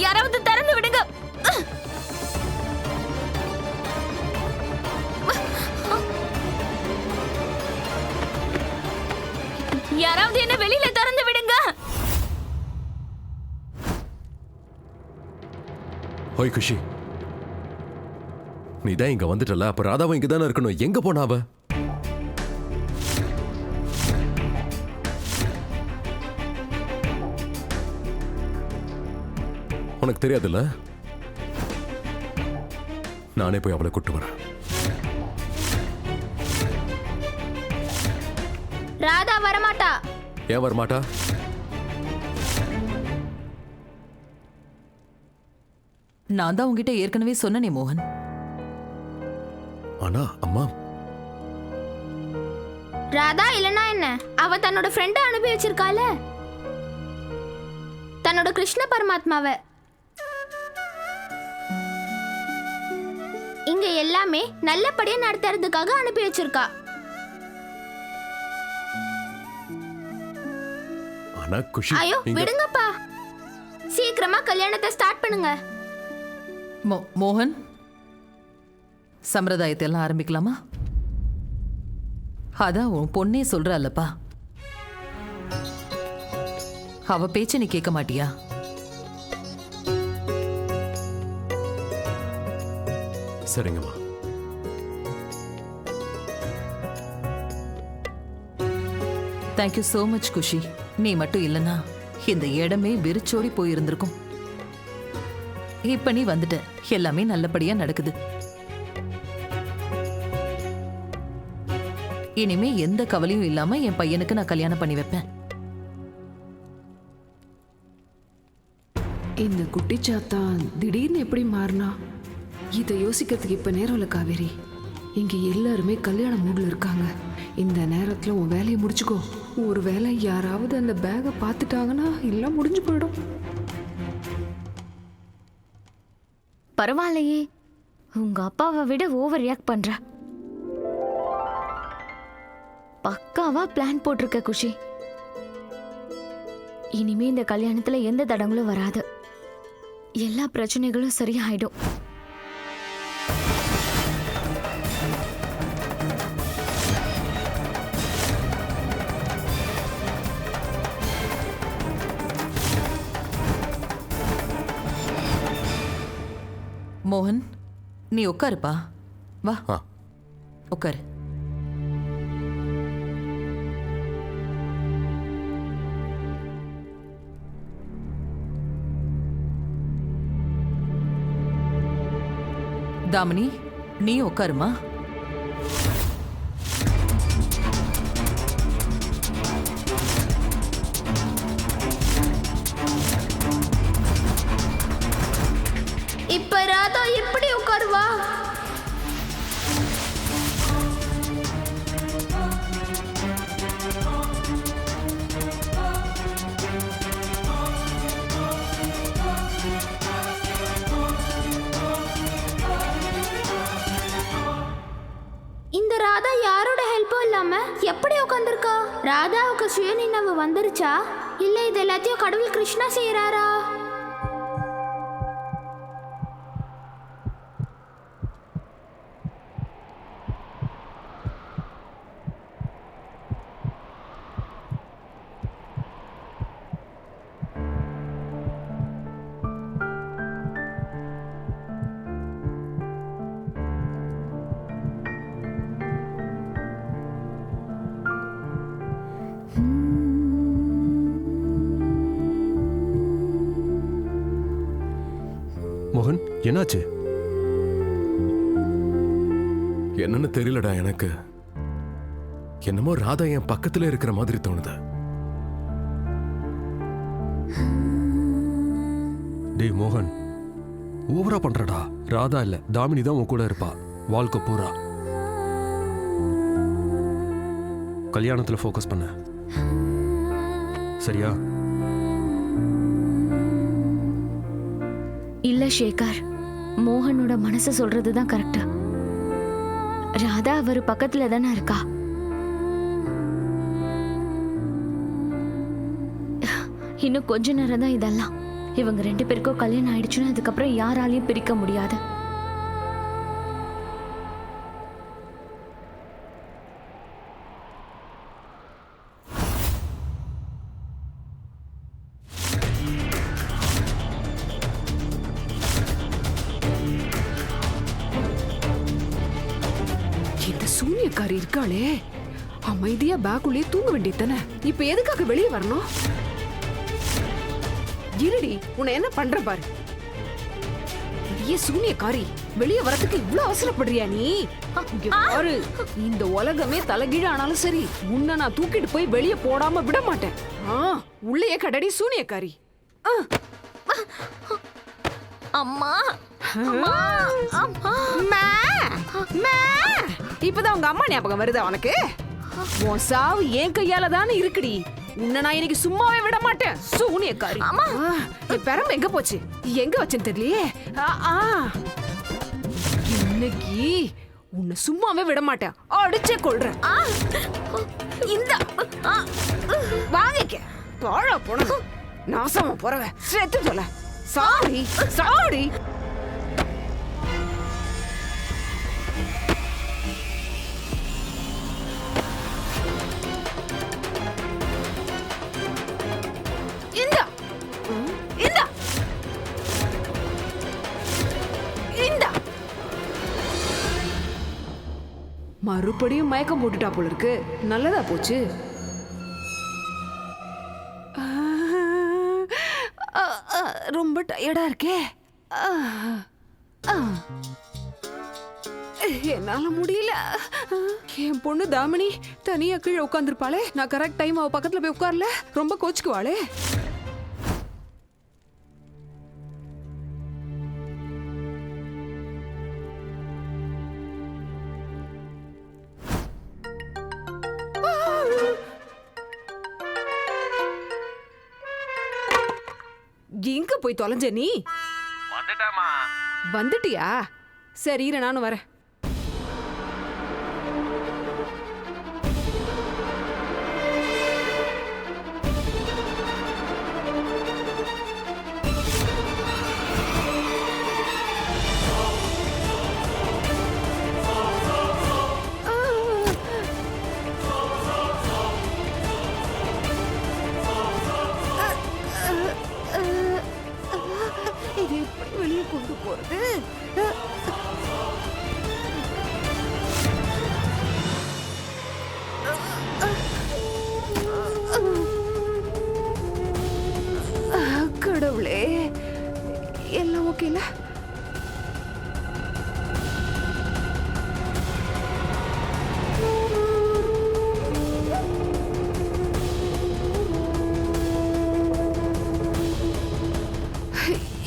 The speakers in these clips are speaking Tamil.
யாராவது திறந்து விடுங்க. யாராவது என்ன வெளியில திறந்து விடுங்க. ஹோய் குஷி, நீ தான் இங்க வந்துட்டல, அப்ப ராதாவும் இங்க தானே இருக்கணும். எங்க போனா அவ? உனக்கு தெரியாதுல்ல, நானே போய் அவளை கூட்டு வரேன். ராதா வரமாட்டா. ஏன் வரமாட்டா? நான் தான் உங்ககிட்ட ஏற்கனவே சொன்னனே மோகன். ஆனா அம்மா, ராதா இல்லனா என்ன, அவ தன்னோட ஃப்ரெண்ட அனுப்பி வச்சிருக்கால, தன்னோட கிருஷ்ண பரமாத்மாவை. இங்க எல்லாமே நல்லபடியா நடத்துறதுக்காக அனுப்பி வச்சிருக்கா. ஆனா குஷி, ஐயோ விடுங்கப்பா, சீக்கிரமா கல்யாணத்தை ஸ்டார்ட் பண்ணுங்க. மோகன், சம்பிரதாயத்தை எல்லாம் ஆரம்பிக்கலாமா? அதான் உன் பொண்ணே சொல்றாளப்பா, அவ பேச்ச நீ கேட்க மாட்டியா? சரிங்கம்மா. தேங்க்யூ சோ மச் குஷி. நீ மட்டும் இல்லனா இந்த இடமே வெறிச்சோடி போயிருந்திருக்கும். இப்ப நீ வந்துட்ட, எல்லாமே நல்லபடியா நடக்குது. இனிமே எந்த கவலையும் இல்லாம என் பையனுக்கு நான் கல்யாணம் பண்ணி வைப்பேன். இந்த குட்டிச்சாத்தான் திடீர்னு எப்படி மாறினா? இதை யோசிக்கிறதுக்கு இப்ப நேரம் இல்ல காவேரி. இங்க எல்லாருமே கல்யாண மூட்ல இருக்காங்க. இந்த நேரத்துல உன் வேலையை முடிச்சுக்கோ. ஒரு வேளை யாராவது அந்த பேகை பார்த்துட்டாங்கன்னா எல்லாம் முடிஞ்சு போயிடும். பரவாயில்லையே, உங்க அப்பாவை விட ஓவர் ரியாக்ட் பண்ற. பக்காவா பிளான் போட்டிருக்க குஷி. இனிமே இந்த கல்யாணத்துல எந்த தடங்களும் வராது, எல்லா பிரச்சனைகளும் சரியாயிடும். மோகன், நீ உட்காருப்பா. வா உட்காரு. தாமினி, நீ உட்காருமா. இப்ப ராதா எப்படி உட்காருவா? இந்த ராதா யாரோட ஹெல்ப்பும் இல்லாம எப்படி உட்காந்துருக்கா? ராதாவுக்கு சுயநினைவு வந்துருச்சா, இல்ல இது எல்லாத்தையும் கடவுள் கிருஷ்ணா செய்யறாரா? மோகன், என்னாச்சு? என்னன்னு தெரியலடா எனக்கு. என்னமோ ராதா என் பக்கத்துல இருக்கிற மாதிரி தோணுது. டேய் மோகன், ஓவரா பண்றடா. ராதா இல்ல, தாமினி தான் உன் கூட இருப்பா வாழ்க்கை பூரா. கல்யாணத்துல ஃபோக்கஸ் பண்ண, சரியா? இல்ல சேகர், மோகனோட மனசு சொல்றதுதான் கரெக்டா. ராதா அவர் பக்கத்துல தானே இருக்கா. இன்னும் கொஞ்ச நேரம் தான் இதெல்லாம். இவங்க 2 பேருக்கும் கல்யாணம் ஆயிடுச்சுன்னா அதுக்கப்புறம் யாராலையும் பிரிக்க முடியாது. இந்த சூனியக்காரி இருக்காளே, அமைதியா பேக்குள்ளே தூங்க வேண்டியதானே. இப்ப எதுக்காக வெளியே வரணும்? இருடி, உன்னை என்ன பண்ற பாரு. சூனியக்காரி, வெளியே வரதுக்கு இவ்வளவு அவசரப்படுறியா நீ? இங்க பாரு, இந்த உலகமே தலைகீழ ஆனாலும் சரி, உன்னை நான் தூக்கிட்டு போய் வெளியே போடாம விட மாட்டேன். உள்ளே கடடி சூனியக்காரி. அம்மா இப்பதான் உங்க அம்மா ஞாபகம் வருதா உனக்கு? உன் சாவு என் கையால தானே இருக்குடி. உன்னை நான் இன்னைக்கு சும்மாவே விட மாட்டேன் சூனியக்காரி. என் பெரம்பு எங்க போச்சு? எங்க வச்சேன்னு தெரியலையே. இன்னைக்கு உன்னை சும்மாவே விட மாட்டேன், அடிச்சே கொள்றேன். இந்த வாங்கிக்க பாழா போன நாசமா போறவ செத்து சொல்ல. Sorry sorry. மறுபடியும் மயக்கம் போட்டுட்டா போல இருக்கு. நல்லதா போச்சு. ரொம்ப டயர்டா இருக்கே. என்னால முடியல. என் பொண்ணு தாமினி தனியா கீழே உட்காந்துருப்பாளே, நான் கரெக்ட் டைம் அவ பக்கத்துல போய் உட்கார்ல, ரொம்ப கோச்சுக்குவாளே. எங்க போய் தொலைஞ்ச நீ? வந்துட்டாமா. வந்துட்டியா? சரி இரு, நானும் வரேன். இது எப்படி வெளியே கொண்டு போறது? கடவுளே, எல்லாம் ஓகேல?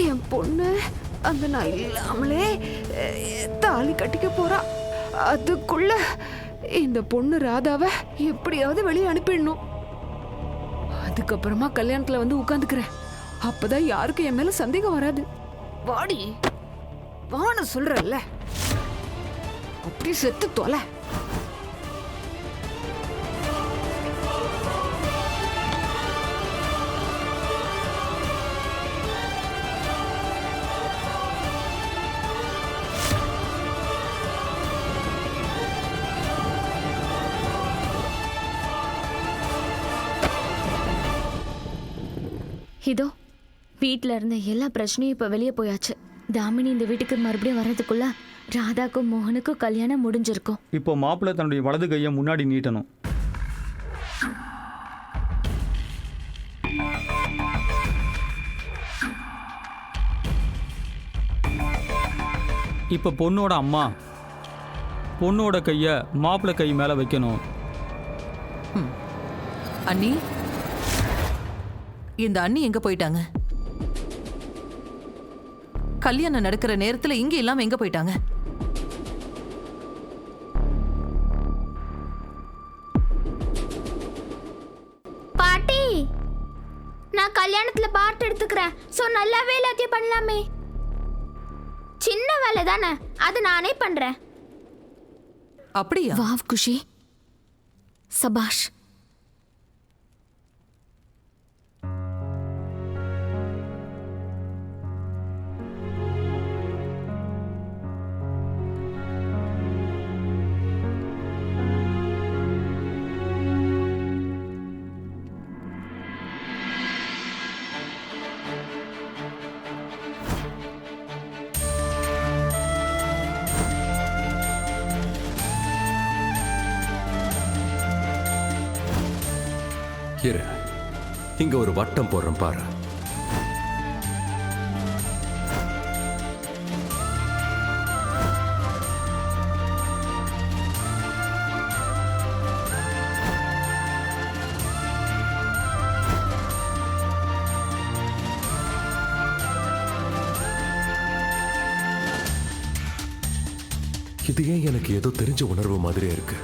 என் பொண்ணு அந்த நான் இல்லாமலே தாலி கட்டிக்க போறா. அதுக்குள்ள இந்த பொண்ணு ராதாவை எப்படியாவது வெளியே அனுப்பிடணும். அதுக்கப்புறமா கல்யாணத்துல வந்து உட்காந்துக்கிறேன். அப்பதான் யாருக்கும் என் மேல சந்தேகம் வராது. வாடி வான்னு சொல்றல்ல, அப்படி செத்து தொலை. இதோ வீட்டில் இருந்த எல்லா பிரச்சனையும் இப்போ வெளியே போயாச்சு. தாமினி இந்த வீட்டுக்கு மறுபடியும் வர்றதுக்குள்ள ராதாக்கும் மோகனுக்கும் கல்யாணம் முடிஞ்சிருக்கும். இப்போ மாப்பிள்ளை தன்னுடைய வலது கையை முன்னாடி நீட்டணும். இப்போ பொண்ணோட அம்மா பொண்ணோட கையை மாப்பிள்ளை கை மேலே வைக்கணும். அண்ணி, இந்த அண்ணி எங்க போயிட்டாங்க? கல்யாணம் நடக்கிற நேரத்துல இங்க இல்லாம எங்க போயிட்டாங்க? பாட்டி, நான் கல்யாணத்துல பார்ட் எடுத்துக்கிறேன். சோ நல்லாவே எல்லாத்தையும் பண்ணலாமே. சின்ன வேலை தானே, அது நானே பண்றேன். அப்படியா? வாவ் குஷி, சபாஷ். இரு, இங்க ஒரு வட்டம் போடுறேன் பாரு. இது ஏன் எனக்கு ஏதோ தெரிஞ்ச உணர்வு மாதிரியே இருக்கு?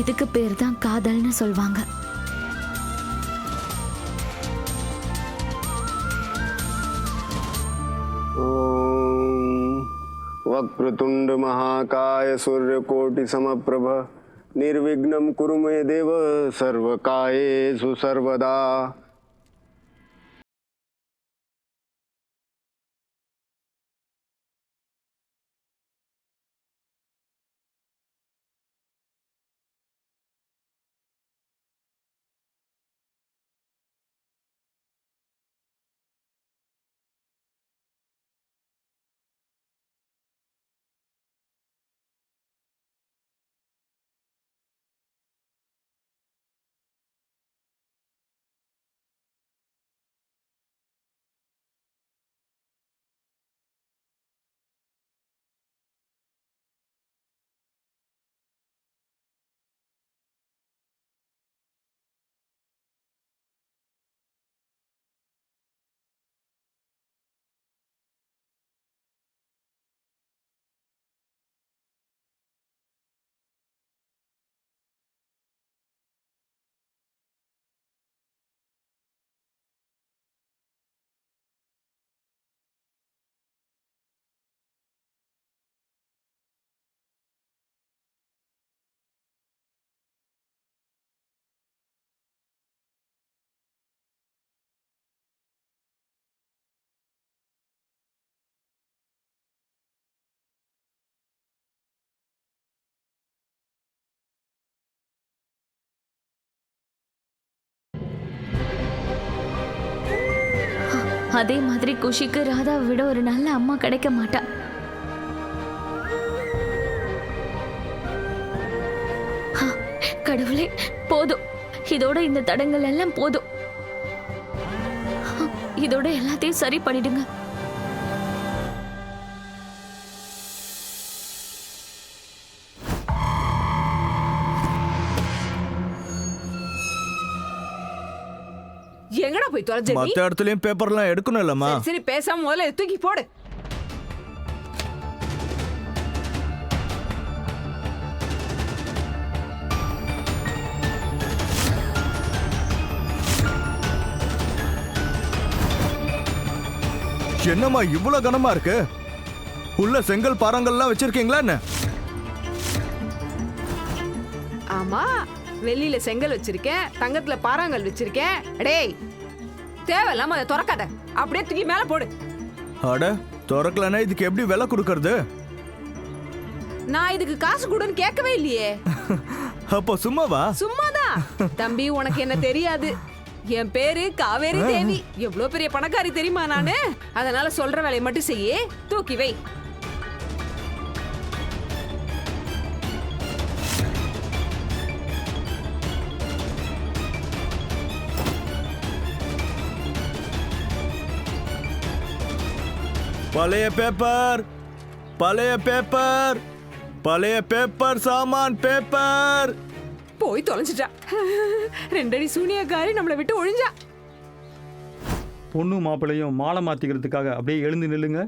இதுக்கு பேர் தான் காதல்னு சொல்வாங்க. वक्रतुंड महाकाय सूर्यकोटि समप्रभ निर्विघ्नं कुरु मे देव सर्वकायेषु सर्वदा. அதே மாதிரி குஷிக்கு ராதாவை விட ஒரு நல்ல அம்மா கிடைக்க மாட்டா. கடவுளே, போதும், இதோட இந்த தடங்கள் எல்லாம் போதும். இதோட எல்லாத்தையும் சரி பண்ணிடுங்க. எங்கடா போய் தொலைஞ்ச நீ? மத்த இடத்துலயும் பேப்பர்லாம் எடுக்கணும் இல்லம்மா. சரி பேசாம முதல்ல இதை தூக்கி போடு. என்னம்மா இவ்வளவு கனமா இருக்கு? உள்ள செங்கல் பாறாங்கல்லாம் வச்சிருக்கீங்களா என்ன? ஆமா, வெள்ளியில செங்கல் வச்சிருக்கேன், தங்கத்துல பாறாங்கல் வச்சிருக்கேன். டேய், தேவையில்லாம அதை திறக்காத, அப்படியே தூக்கி மேல போடு. அட, திறக்கலன்னா இதுக்கு எப்படி விலை கொடுக்கறது? நான் இதுக்கு காசு கொடுன்னு கேட்கவே இல்லையே. அப்போ சும்மாவா? சும்மாதான். தம்பி, உனக்கு என்ன தெரியாது, என் பேரு காவேரி தேவி. எவ்வளவு பெரிய பணக்காரி தெரியுமா நானு? அதனால சொல்ற வேலையை மட்டும் செய்ய, தூக்கி வை. பழைய பேப்பர், பழைய பேப்பர், பழைய பேப்பர், சாமான் பேப்பர். போய் தொலைஞ்சிட்டா. ரெண்டடி சூனியக்காரி நம்மளை விட்டு ஒழிஞ்சா. பொண்ணு மாப்பிள்ளையும் மாலை மாத்திக்கிறதுக்காக அப்படியே எழுந்து நில்லுங்க.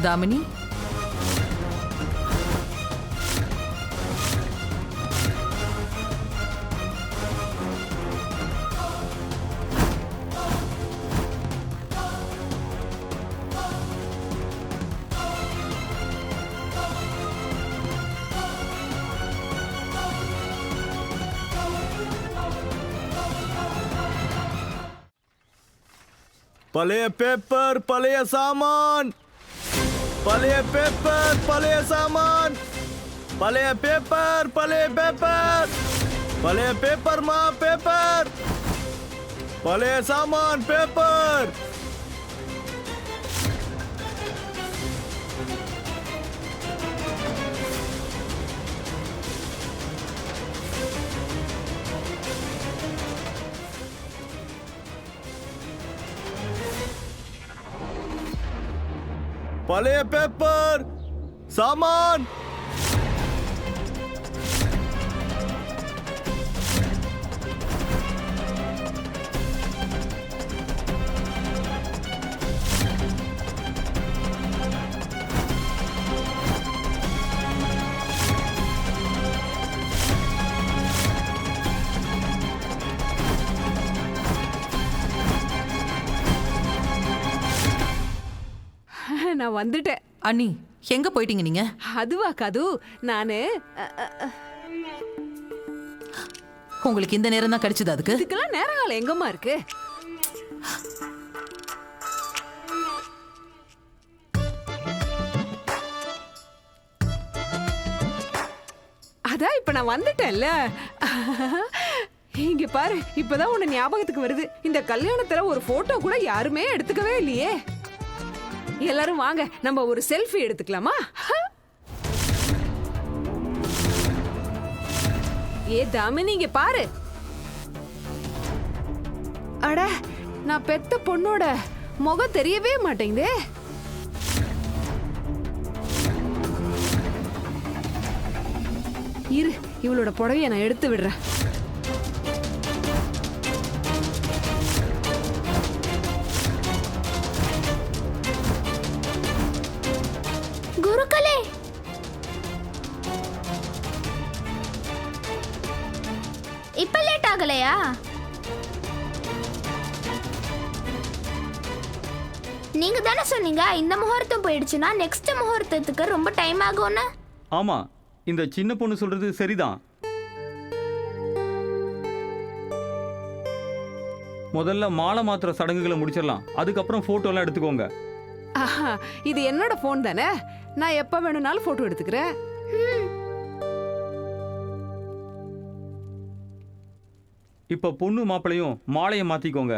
தாமினி, பழைய பேப்பர், பழைய சாமான், பழைய பேப்பர், பழைய சாமான், பழைய பேப்பர், பழைய பேப்பர். பழைய பேப்பர்மா பேப்பர், பழைய சாமான் பேப்பர். பழைய பேப்பர், சாமான். நான் வந்துட்டேன். அண்ணி எங்க போயிட்டீங்க நீங்க? அதுவா கது, நானு உங்களுக்கு இந்த நேரம் தான் கிடைச்சது அதுக்கு? இதுக்கெல்லாம் நேரங்காலம் எங்கம்மா இருக்கு? அதான் இப்ப நான் வந்துட்டேன்ல. இங்க பாரு, இப்பதான் உன்னை ஞாபகத்துக்கு வருது. இந்த கல்யாணத்துல ஒரு போட்டோ கூட யாருமே எடுத்துக்கவே இல்லையே. எல்லாரும் வாங்க, நம்ம ஒரு செல்ஃபி எடுத்துக்கலாமா? ஏ தாமினி, இங்க பாரு. அட, நான் பெத்த பொண்ணோட முகம் தெரியவே மாட்டேங்குதே. இரு, இவளோட புடவைய நான் எடுத்து விடுறேன். குருக்களே, இப்ப லேட் ஆகலையா? நீங்க தானே சொன்னீங்க இந்த முகூர்த்தம் போயிடுச்சுன்னா நெக்ஸ்ட் முகூர்த்தத்துக்கு ரொம்ப டைம் ஆகும்னு. ஆமா, இந்த சின்ன பொண்ணு சொல்றது சரிதான். முதல்ல மாலை மாத்திர சடங்குகளை முடிச்சிடலாம், அதுக்கப்புறம் போட்டோ எல்லாம் எடுத்துக்கோங்க. ஆஹா, இது என்னோட போன் தானே, நான் எப்ப வேணும்னாலும் போட்டோ எடுத்துக்கிறேன். இப்ப பொண்ணு மாப்பிளையும் மாலையை மாத்திக்கோங்க.